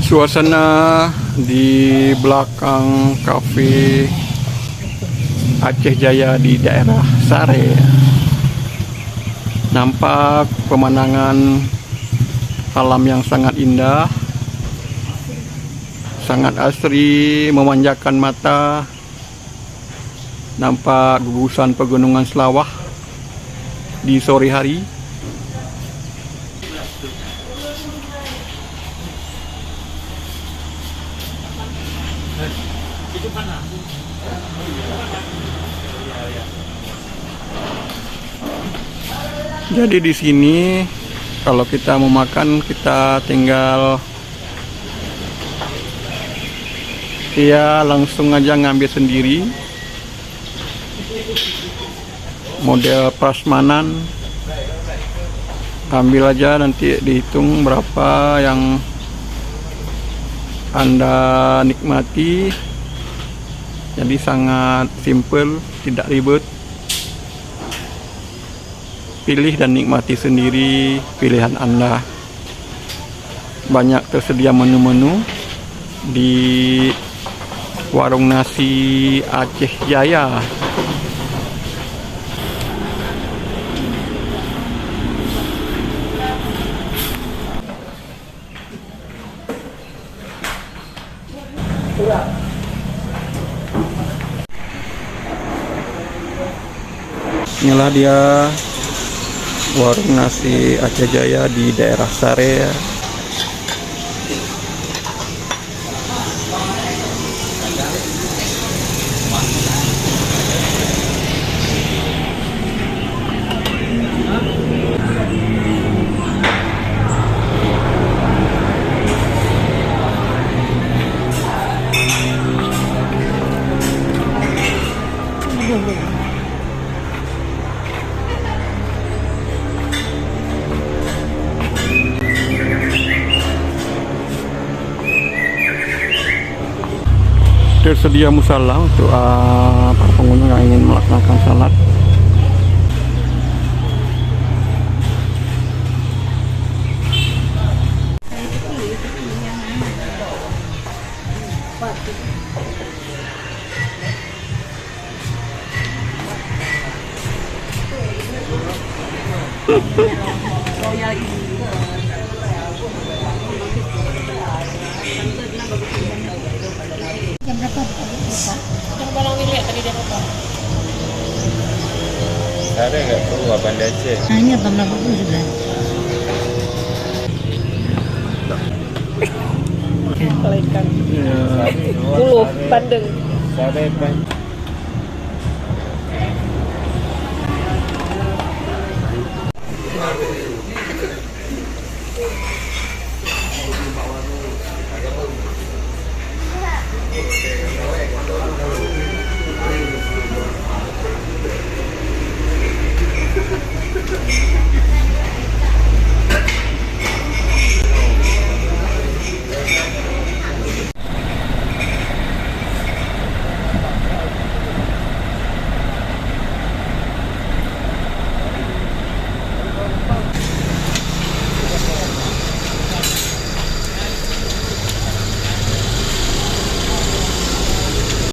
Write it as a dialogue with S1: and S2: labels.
S1: Suasana di belakang kafe Aceh Jaya di daerah Sare. Nampak pemandangan alam yang sangat indah, sangat asri, memanjakan mata. Nampak gugusan pegunungan Selawah di sore hari. Jadi di sini kalau kita mau makan, kita tinggal langsung aja ngambil sendiri. Model prasmanan, ambil aja, nanti dihitung berapa yang Anda nikmati. Jadi sangat simple, tidak ribet. Pilih dan nikmati sendiri pilihan Anda. Banyak tersedia menu-menu di warung nasi Aceh Jaya. Inilah dia warung nasi Aceh Jaya di daerah Sare. Tersedia musala untuk para pengunjung yang ingin melaksanakan salat.
S2: Jam berapa?
S3: Yang barang ini lihat tadi dia potong.
S4: Ada nggak perlu abang Aceh?
S2: Nah, ini abang 80 sudah.
S3: Kelaikan.
S1: Ya.
S3: 10 bandeng.
S4: Sare